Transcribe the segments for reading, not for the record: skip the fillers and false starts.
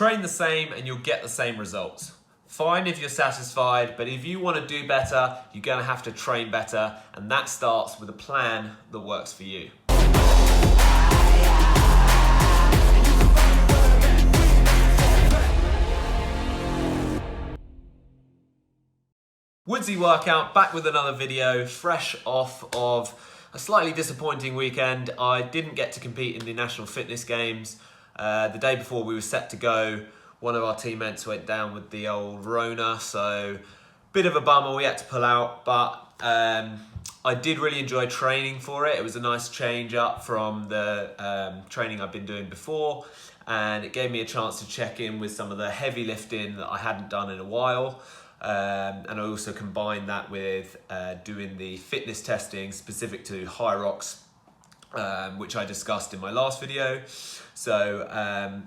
Train the same and you'll get the same results. Fine if you're satisfied, but if you want to do better, you're going to have to train better, and that starts with a plan that works for you. Woodsy workout, back with another video, fresh off of a slightly disappointing weekend. I didn't get to compete in the National Fitness Games. The day before we were set to go, one of our teammates went down with the old Rona, so bit of a bummer, we had to pull out, but I did really enjoy training for it. It was a nice change up from the training I've been doing before, and it gave me a chance to check in with some of the heavy lifting that I hadn't done in a while. And I also combined that with doing the fitness testing specific to Hyrox, which I discussed in my last video. So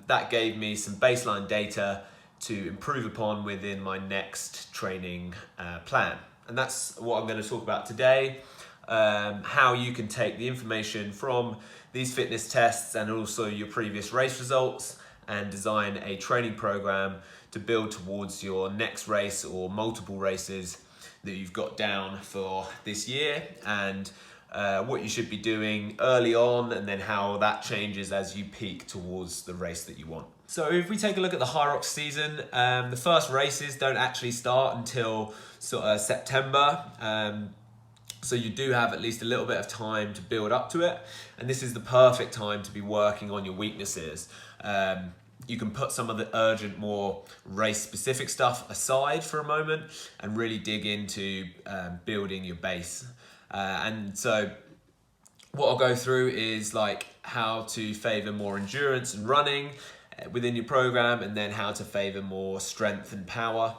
that gave me some baseline data to improve upon within my next training plan. And that's what I'm going to talk about today, how you can take the information from these fitness tests and also your previous race results and design a training program to build towards your next race or multiple races that you've got down for this year, and what you should be doing early on, and then how that changes as you peak towards the race that you want. So if we take a look at the Hyrox season, the first races don't actually start until sort of September. So you do have at least a little bit of time to build up to it. And this is the perfect time to be working on your weaknesses. You can put some of the urgent, more race-specific stuff aside for a moment and really dig into building your base. And so what I'll go through is like how to favor more endurance and running within your program, and then how to favor more strength and power.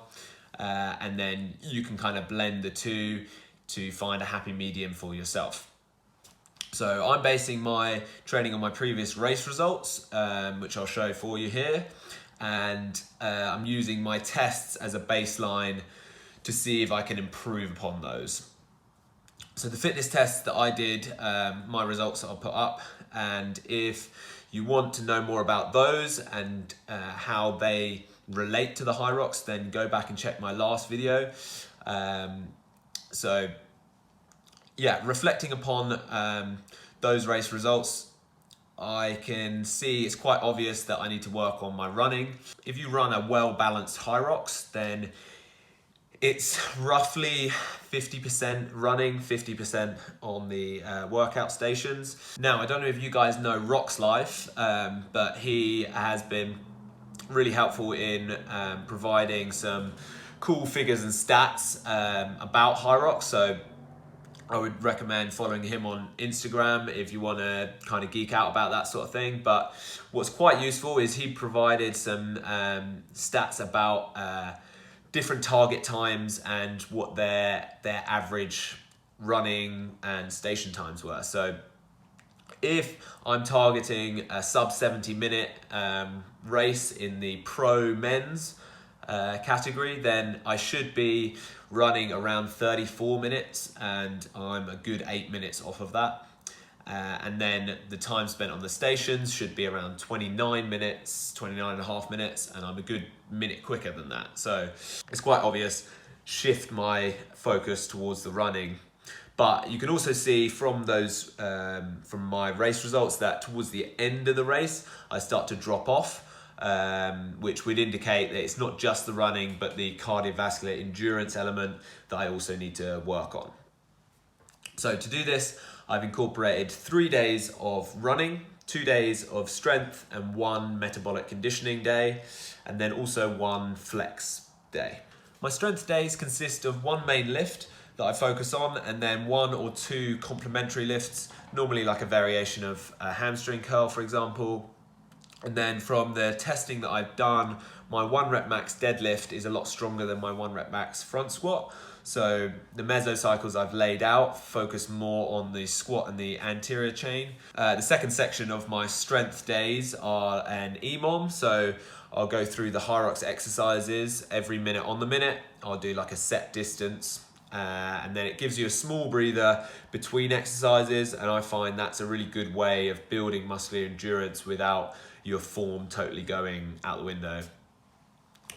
And then you can kind of blend the two to find a happy medium for yourself. So I'm basing my training on my previous race results, which I'll show for you here. And I'm using my tests as a baseline to see if I can improve upon those. So the fitness tests that I did, my results I'll put up, and if you want to know more about those and how they relate to the Hyrox, then go back and check my last video. So yeah, reflecting upon those race results, I can see it's quite obvious that I need to work on my running. If you run a well-balanced Hyrox, then it's roughly 50% running, 50% on the workout stations. Now, I don't know if you guys know Rock's Life, but he has been really helpful in providing some cool figures and stats about Hyrox. So I would recommend following him on Instagram if you want to kind of geek out about that sort of thing. But what's quite useful is he provided some stats about different target times and what their average running and station times were. So if I'm targeting a sub 70-minute race in the pro men's category, then I should be running around 34 minutes, and I'm a good 8 minutes off of that. And then the time spent on the stations should be around 29 minutes, 29 and a half minutes, and I'm a good minute quicker than that. So it's quite obvious, shift my focus towards the running. But you can also see from those, from my race results, that towards the end of the race, I start to drop off, which would indicate that it's not just the running, but the cardiovascular endurance element that I also need to work on. So to do this, I've incorporated 3 days of running, 2 days of strength, and 1 metabolic conditioning day, and then also 1 flex day. My strength days consist of 1 main lift that I focus on, and then 1 or 2 complementary lifts, normally like a variation of a hamstring curl, for example. And then from the testing that I've done, my 1 rep max deadlift is a lot stronger than my 1 rep max front squat. So the mesocycles I've laid out focus more on the squat and the anterior chain. The second section of my strength days are an EMOM. So I'll go through the Hyrox exercises every minute on the minute. I'll do like a set distance. And then it gives you a small breather between exercises, and I find that's a really good way of building muscular endurance without your form totally going out the window.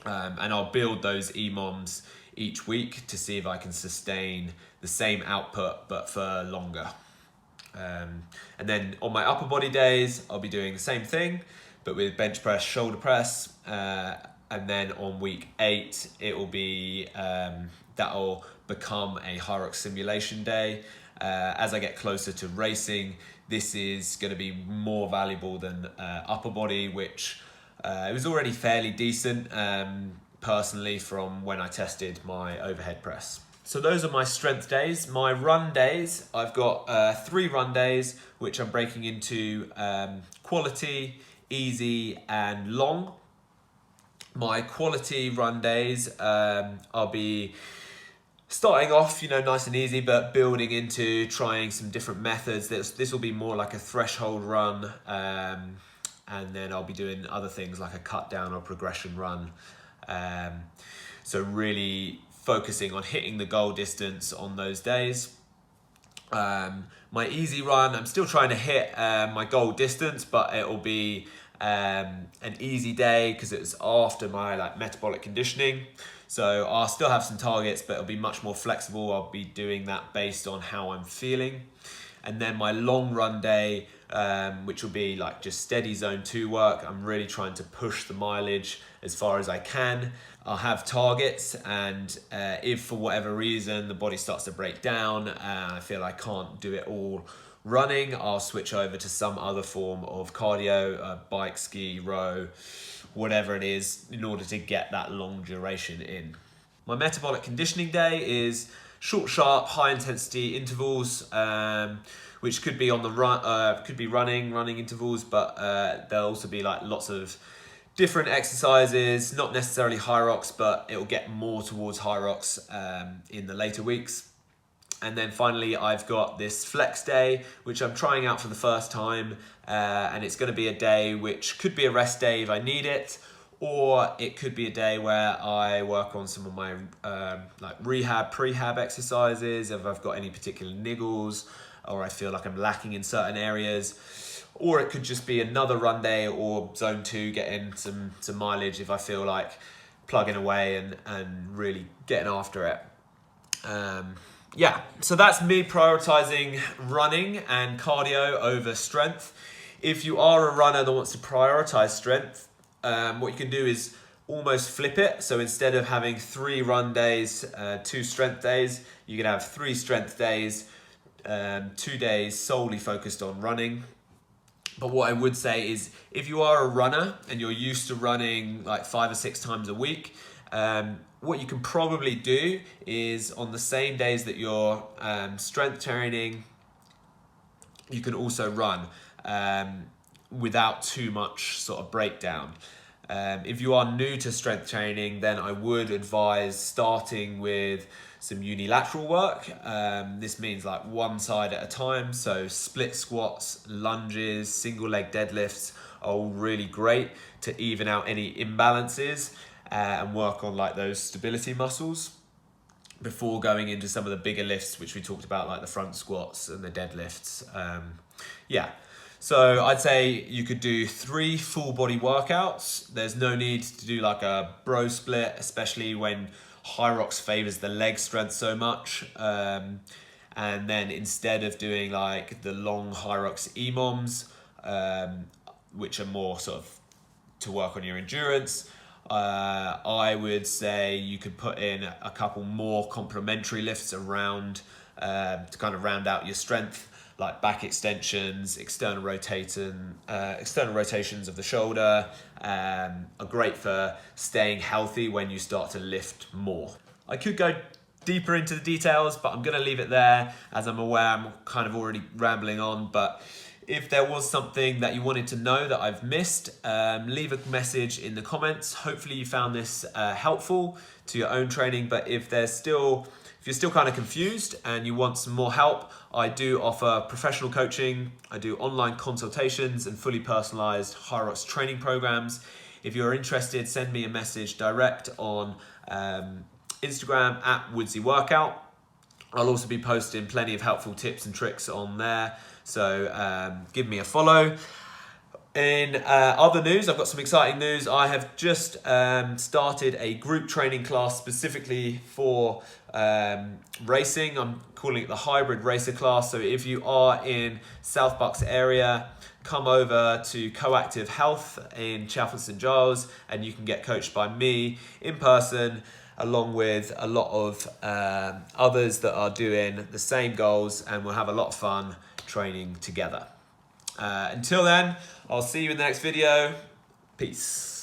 And I'll build those EMOMs each week to see if I can sustain the same output but for longer. And then on my upper body days, I'll be doing the same thing, but with bench press, shoulder press. And then on week 8, it will be, that'll become a Hyrox simulation day. As I get closer to racing, this is going to be more valuable than upper body, which it was already fairly decent personally from when I tested my overhead press. So those are my strength days. My run days, I've got 3 run days, which I'm breaking into quality, easy, and long. My quality run days, I'll be starting off, nice and easy, but building into trying some different methods. This will be more like a threshold run, and then I'll be doing other things like a cut down or progression run. So really focusing on hitting the goal distance on those days. My easy run, I'm still trying to hit my goal distance, but it will be an easy day because it's after my metabolic conditioning. So I'll still have some targets, but it'll be much more flexible. I'll be doing that based on how I'm feeling. And then my long run day, which will be just steady zone 2 work. I'm really trying to push the mileage as far as I can. I'll have targets, and if for whatever reason the body starts to break down and I feel I can't do it all running, I'll switch over to some other form of cardio, bike, ski, row, whatever it is, in order to get that long duration in. My metabolic conditioning day is short, sharp, high intensity intervals, which could be on the run, could be running intervals, but there'll also be lots of different exercises, not necessarily Hyrox, but it will get more towards Hyrox in the later weeks. And then finally, I've got this flex day, which I'm trying out for the first time. And it's going to be a day which could be a rest day if I need it, or it could be a day where I work on some of my rehab, prehab exercises, if I've got any particular niggles, or I feel like I'm lacking in certain areas. Or it could just be another run day or zone 2, getting some mileage if I feel like plugging away and really getting after it. Yeah, so that's me prioritizing running and cardio over strength. If you are a runner that wants to prioritize strength, what you can do is almost flip it. So instead of having 3 run days, 2 strength days, you can have 3 strength days, 2 days solely focused on running. But what I would say is, if you are a runner and you're used to running 5 or 6 times a week, what you can probably do is on the same days that you're strength training, you can also run without too much sort of breakdown. If you are new to strength training, then I would advise starting with some unilateral work. This means one side at a time. So split squats, lunges, single leg deadlifts are all really great to even out any imbalances and work on those stability muscles before going into some of the bigger lifts, which we talked about, the front squats and the deadlifts. Yeah. So I'd say you could do 3 full body workouts. There's no need to do a bro split, especially when Hyrox favors the leg strength so much. And then instead of doing the long Hyrox EMOMs, which are more sort of to work on your endurance, I would say you could put in a couple more complementary lifts around to kind of round out your strength, like back extensions, external rotations of the shoulder, are great for staying healthy when you start to lift more. I could go deeper into the details, but I'm going to leave it there, as I'm aware I'm kind of already rambling on. But if there was something that you wanted to know that I've missed, leave a message in the comments. Hopefully you found this helpful to your own training. But if you're still kind of confused and you want some more help, I do offer professional coaching. I do online consultations and fully personalized Hyrox training programs. If you're interested, send me a message direct on Instagram @WoodseyWorkout. I'll also be posting plenty of helpful tips and tricks on there. So give me a follow. In other news, I've got some exciting news. I have just started a group training class specifically for racing. I'm calling it the Hybrid Racer class. So if you are in South Bucks area, come over to Coactive Health in Chalfont St Giles and you can get coached by me in person, along with a lot of others that are doing the same goals, and we'll have a lot of fun training together. Until then, I'll see you in the next video. Peace.